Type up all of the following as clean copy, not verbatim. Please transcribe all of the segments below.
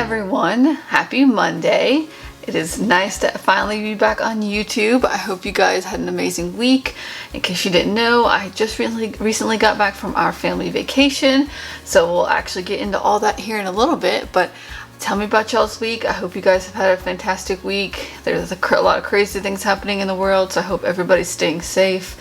everyone, happy Monday. It is nice to finally be back on YouTube. I hope you guys had an amazing week. In case you didn't know, I just recently got back from our family vacation, so we'll actually get into all that here in a little bit, but tell me about y'all's week. I hope you guys have had a fantastic week. There's a lot of crazy things happening in the world, so I hope everybody's staying safe.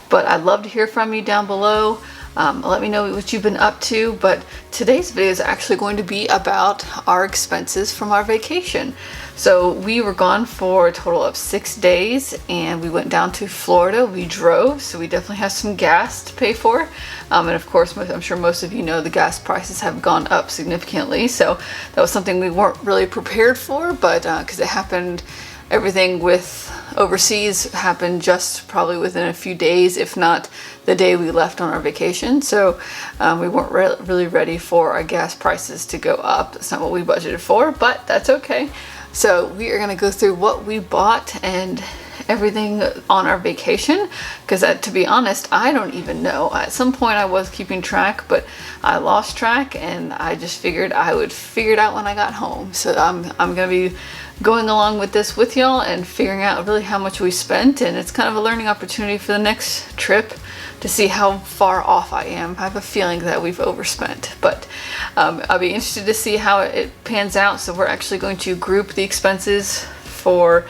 But I'd love to hear from you down below. Let me know what you've been up to, but today's video is actually going to be about our expenses from our vacation. So we were gone for a total of 6 days and we went down to Florida. We drove, so we definitely have some gas to pay for. And of course, I'm sure most of you know the gas prices have gone up significantly. So that was something we weren't really prepared for, but because it happened, everything with overseas happened just probably within a few days, if not the day we left on our vacation. So we weren't really ready for our gas prices to go up. That's not what we budgeted for, but that's okay. So we are going to go through what we bought and everything on our vacation, because to be honest, I don't even know. At some point I was keeping track, but I lost track and I just figured I would figure it out when I got home. So I'm going to be going along with this with y'all and figuring out really how much we spent, and it's kind of a learning opportunity for the next trip to see how far off I am. I have a feeling that we've overspent, but I'll be interested to see how it pans out. So we're actually going to group the expenses for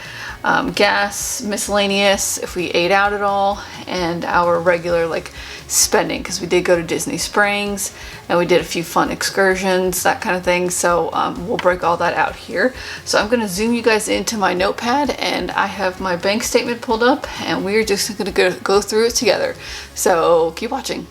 gas, miscellaneous, if we ate out at all, and our regular spending, because we did go to Disney Springs and we did a few fun excursions, that kind of thing. So we'll break all that out here. So I'm going to zoom you guys into my notepad, and I have my bank statement pulled up and we're just going to go through it together. So keep watching.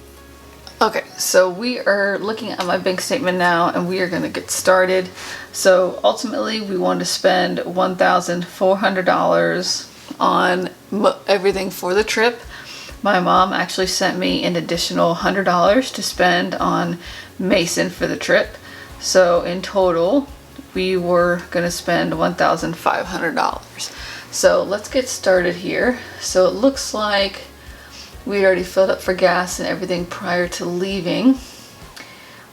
Okay, so we are looking at my bank statement now and we are going to get started. So ultimately we wanted to spend $1,400 on everything for the trip. My mom actually sent me an additional $100 to spend on Mason for the trip. So in total, we were going to spend $1,500. So let's get started here. So it looks like we already filled up for gas and everything prior to leaving.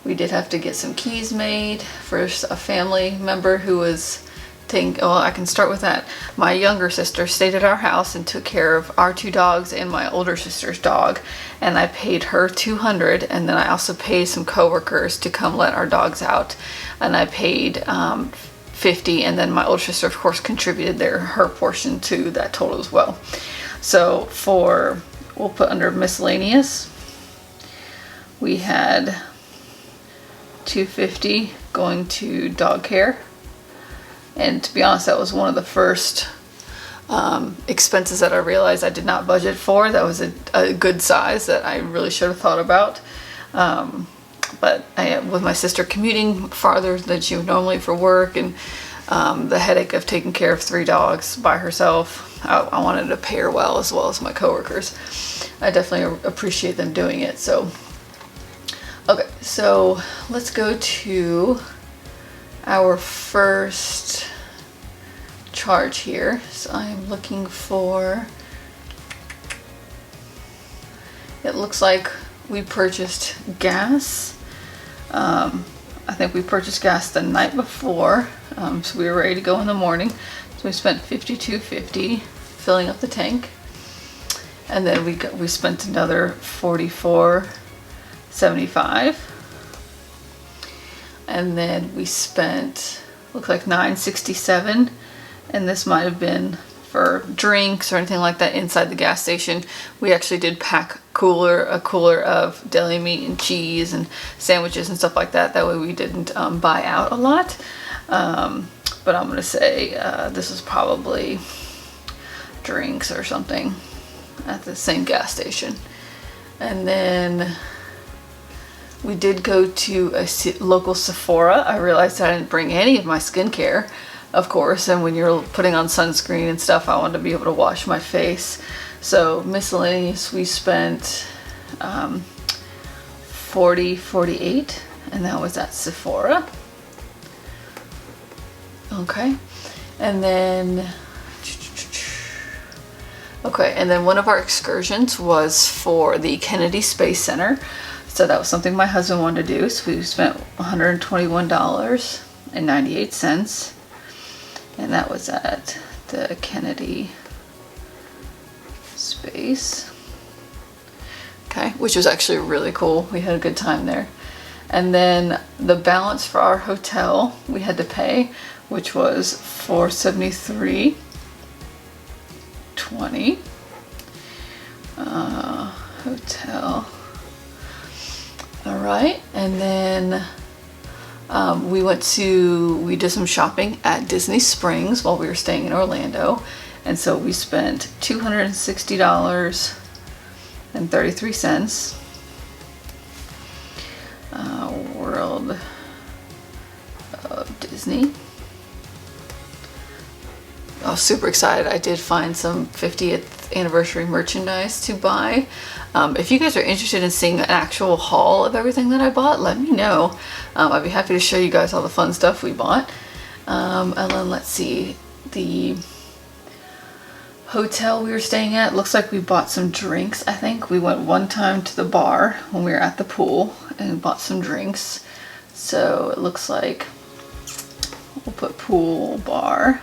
We did have to get some keys made for a family member who was well, I can start with that. My younger sister stayed at our house and took care of our 2 dogs and my older sister's dog, and I paid her $200, and then I also paid some coworkers to come let our dogs out, and I paid $50, and then my older sister of course contributed her portion to that total as well. So we'll put under miscellaneous, we had $250 going to dog care. And to be honest, that was one of the first expenses that I realized I did not budget for. That was a good size that I really should have thought about. But with my sister commuting farther than she would normally for work, and the headache of taking care of 3 dogs by herself, I wanted to pay her well as my coworkers. I definitely appreciate them doing it. So, okay, so let's go to our first charge here. So I'm looking for, it looks like we purchased gas. I think we purchased gas the night before, so we were ready to go in the morning. So we spent $52.50 filling up the tank, and then we spent another $44.75. And then we spent, looks like $9.67, and this might have been for drinks or anything like that inside the gas station. We actually did pack a cooler of deli meat and cheese and sandwiches and stuff like that. That way we didn't buy out a lot. But I'm gonna say this was probably drinks or something at the same gas station. And then we did go to a local Sephora. I realized I didn't bring any of my skincare, of course, and when you're putting on sunscreen and stuff, I wanted to be able to wash my face. So miscellaneous, we spent $48, and that was at Sephora. Okay, and then one of our excursions was for the Kennedy Space Center. So that was something my husband wanted to do. So we spent $121. $2.98, and that was at the Kennedy Space. Okay, which was actually really cool. We had a good time there. And then the balance for our hotel we had to pay, which was $473.20. Hotel. All right, and then we did some shopping at Disney Springs while we were staying in Orlando, and so we spent $260.33. World of Disney. I was super excited. I did find some 50th anniversary merchandise to buy. If you guys are interested in seeing an actual haul of everything that I bought, let me know. I'd be happy to show you guys all the fun stuff we bought. And then let's see, the hotel we were staying at, looks like we bought some drinks. I think we went one time to the bar when we were at the pool and bought some drinks. So it looks like we'll put pool bar.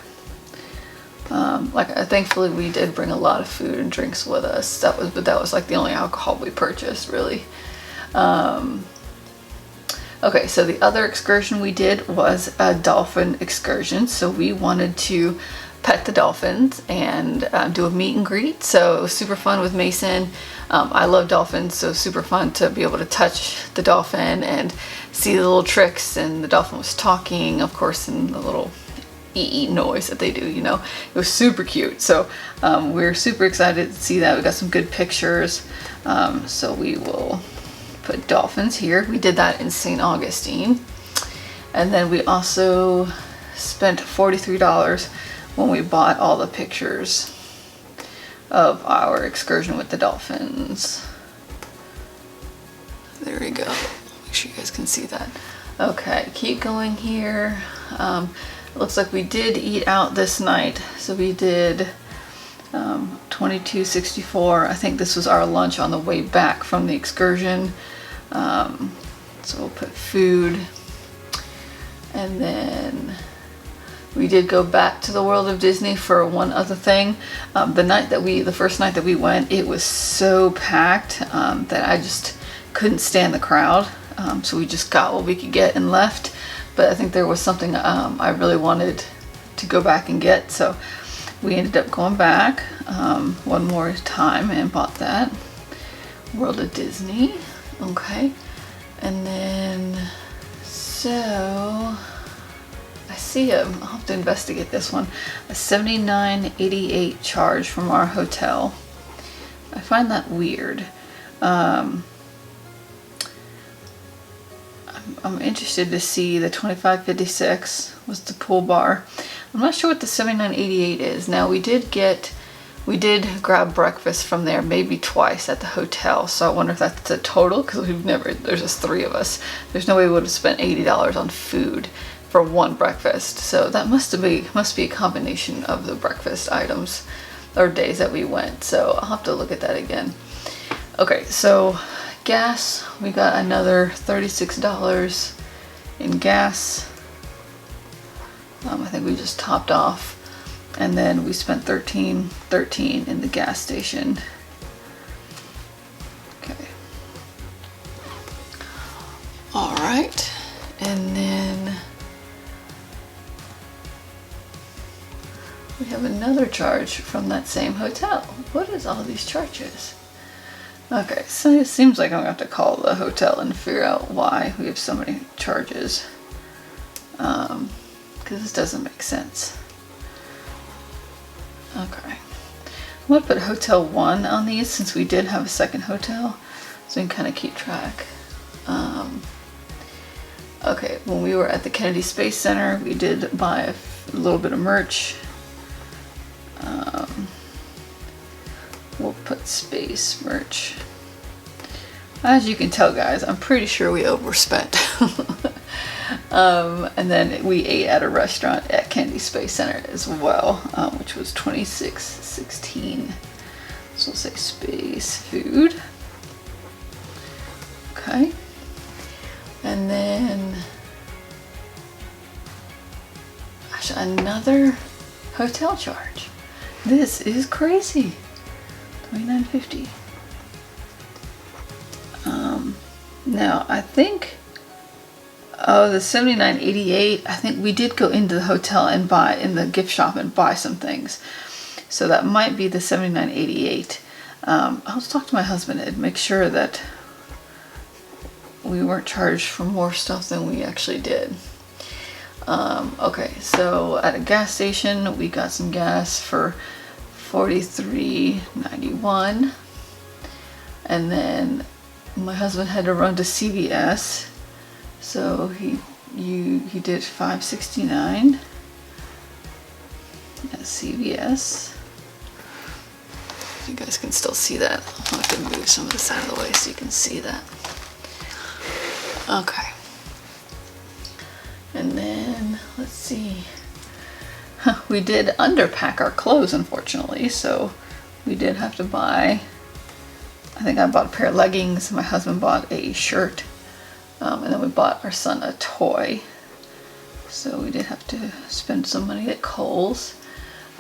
Thankfully we did bring a lot of food and drinks with us. That was like the only alcohol we purchased, really. Okay, so the other excursion we did was a dolphin excursion. So we wanted to pet the dolphins and do a meet and greet. So it was super fun with Mason. I love dolphins, so super fun to be able to touch the dolphin and see the little tricks. And the dolphin was talking, of course, in the little ee noise that they do, you know. It was super cute. So we're super excited to see that. We got some good pictures. So we will put dolphins here. We did that in St. Augustine. And then we also spent $43 when we bought all the pictures of our excursion with the dolphins. There we go. Make sure you guys can see that. Okay, keep going here. It looks like we did eat out this night. So we did $22.64. I think this was our lunch on the way back from the excursion. So we'll put food. And then we did go back to the World of Disney for one other thing. The first night that we went, it was so packed that I just couldn't stand the crowd. So we just got what we could get and left. But I think there was something I really wanted to go back and get. So we ended up going back one more time and bought that. World of Disney. Okay. And then, so I see I'll have to investigate this one. A $79.88 charge from our hotel. I find that weird. I'm interested to see the $25.56 was the pool bar. I'm not sure what the $79.88 is. Now we did grab breakfast from there maybe twice at the hotel, so I wonder if that's a total, because there's just three of us. There's no way we would have spent $80 on food for one breakfast. So that must be a combination of the breakfast items or days that we went. So I'll have to look at that again. Okay, so gas, we got another $36 in gas. I think we just topped off. And then we spent $13 in the gas station. Okay. All right. And then we have another charge from that same hotel. What is all these charges? Okay, so it seems like I'm gonna have to call the hotel and figure out why we have so many charges. Because this doesn't make sense. Okay, I'm gonna put Hotel 1 on these since we did have a second hotel, so we can kind of keep track. Okay, when we were at the Kennedy Space Center, we did buy a little bit of merch. We'll put space merch. As you can tell, guys, I'm pretty sure we overspent. And then we ate at a restaurant at Kennedy Space Center as well, which was $26.16. So we'll say space food. Okay. And then another hotel charge. This is crazy. $29.50. Now I think, oh, the $79.88, I think we did go into the hotel and buy, in the gift shop, and buy some things. So that might be the $79.88. I'll talk to my husband and make sure that we weren't charged for more stuff than we actually did. Okay, so at a gas station, we got some gas for $43.91. And then my husband had to run to CVS. So he did $5.69 at CVS. You guys can still see that. I'll have to move some of this out of the way so you can see that. Okay. And then, let's see. We did underpack our clothes, unfortunately, so we did have to buy, I think I bought a pair of leggings, my husband bought a shirt, and then we bought our son a toy. So we did have to spend some money at Kohl's.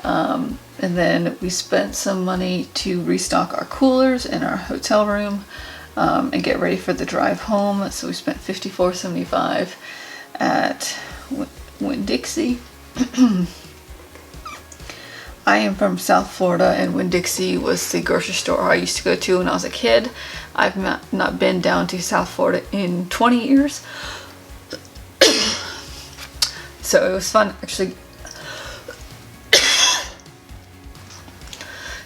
And then we spent some money to restock our coolers in our hotel room, and get ready for the drive home. So we spent $54.75 at Winn-Dixie. I am from South Florida, and Winn-Dixie was the grocery store I used to go to when I was a kid. I've not been down to South Florida in 20 years. So it was fun, actually.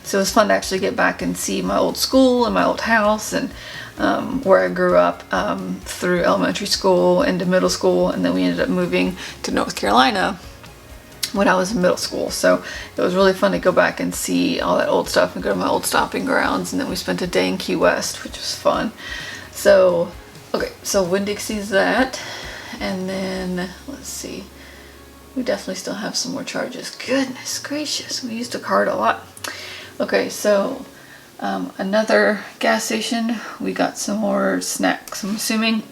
So it was fun to actually get back and see my old school and my old house, and where I grew up through elementary school into middle school, and then we ended up moving to North Carolina when I was in middle school. So it was really fun to go back and see all that old stuff and go to my old stomping grounds. And then we spent a day in Key West, which was fun. So, okay, so Winn-Dixie's that. And then, let's see, we definitely still have some more charges. Goodness gracious, we used a card a lot. Okay, so another gas station, we got some more snacks, I'm assuming.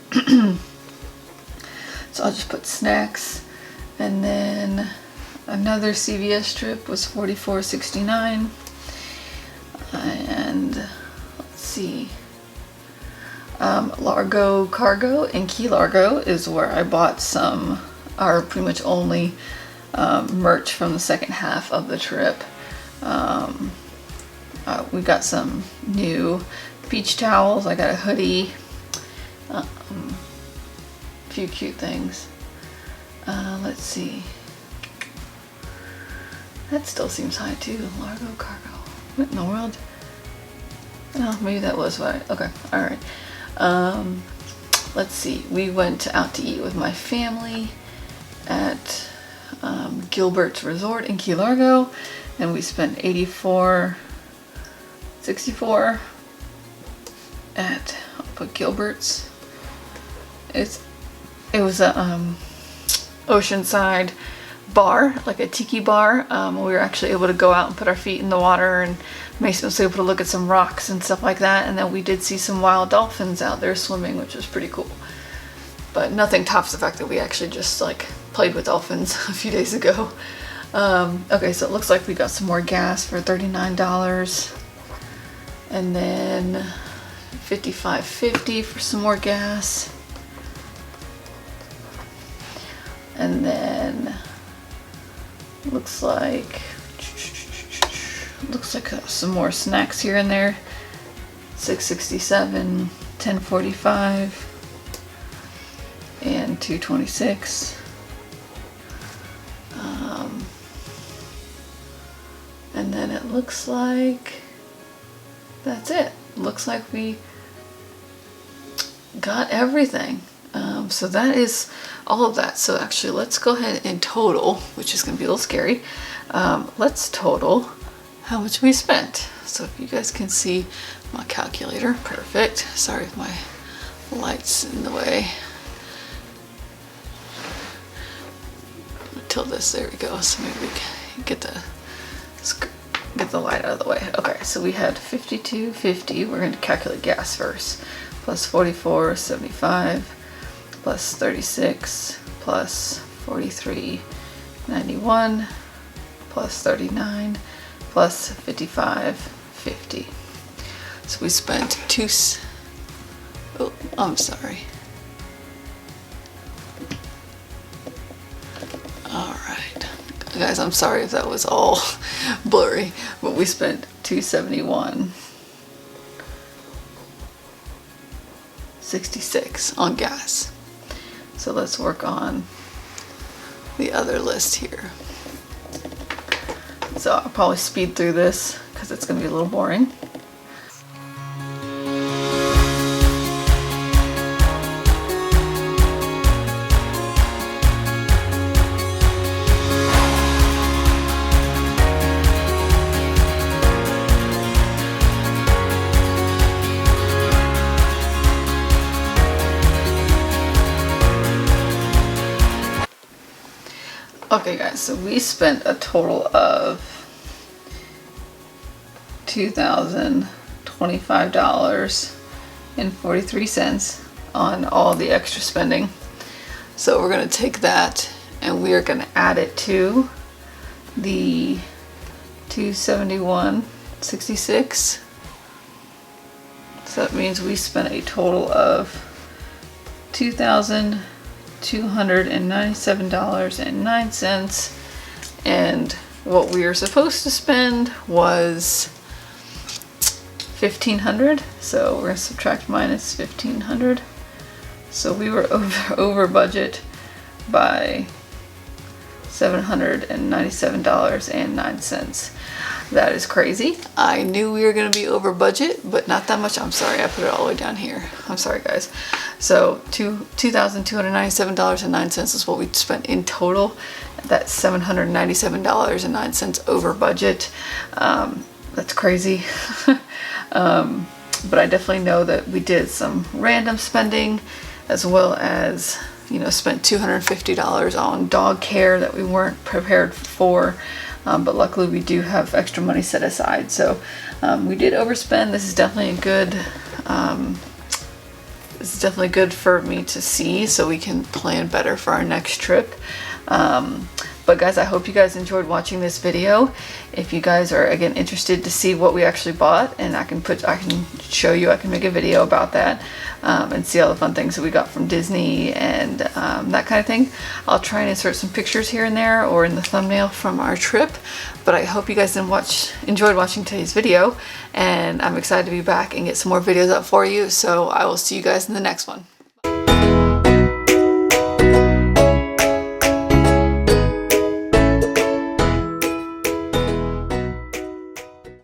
So I'll just put snacks. And then another CVS trip was $44.69. And let's see, Largo Cargo in Key Largo is where I bought some, our pretty much only merch from the second half of the trip. We got some new beach towels. I got a hoodie, a few cute things. Let's see. That still seems high too. Largo Cargo. What in the world? Oh, maybe that was why. Okay, alright. Let's see. We went out to eat with my family at Gilbert's Resort in Key Largo, and we spent $84.64 at, I'll put Gilbert's. It was a oceanside bar, like a tiki bar. We were actually able to go out and put our feet in the water, and Mason was able to look at some rocks and stuff like that. And then we did see some wild dolphins out there swimming, which was pretty cool. But nothing tops the fact that we actually just like played with dolphins a few days ago. Okay, so it looks like we got some more gas for $39. And then $55.50 for some more gas. And then looks like some more snacks here and there. $6.67, $10.45, and $2.26. And then it looks like that's it. Looks like we got everything. So that is all of that. So actually, let's go ahead and total, which is going to be a little scary. Let's total how much we spent. So if you guys can see my calculator, perfect. Sorry if my light's in the way. Tilt this, there we go. So maybe we can get the light out of the way. Okay, so we had $52.50. We're going to calculate gas first. Plus $44.75. Plus 36, plus 43, 91 plus 39 plus 55.50. So we spent oh, I'm sorry. All right, guys, I'm sorry if that was all blurry, but we spent $271.66 on gas. So let's work on the other list here. So I'll probably speed through this because it's going to be a little boring. Okay guys, so we spent a total of $2,025.43 on all the extra spending. So we're going to take that and we are going to add it to the $271.66. So that means we spent a total of $2,297.09, and what we were supposed to spend was $1,500. So we're gonna subtract minus $1,500. So we were over budget by $797.09. That is crazy. I knew we were going to be over budget, but not that much. I'm sorry, I put it all the way down here. I'm sorry, guys. So $2,297.09 is what we spent in total. That's $797.09 over budget. That's crazy. But I definitely know that we did some random spending, as well as, you know, spent $250 on dog care that we weren't prepared for. But luckily we do have extra money set aside. So we did overspend. This is definitely good for me to see, so we can plan better for our next trip. But guys, I hope you guys enjoyed watching this video. If you guys are, again, interested to see what we actually bought, and I can show you, I can make a video about that, and see all the fun things that we got from Disney and that kind of thing. I'll try and insert some pictures here and there or in the thumbnail from our trip. But I hope you guys enjoyed watching today's video, and I'm excited to be back and get some more videos up for you. So I will see you guys in the next one.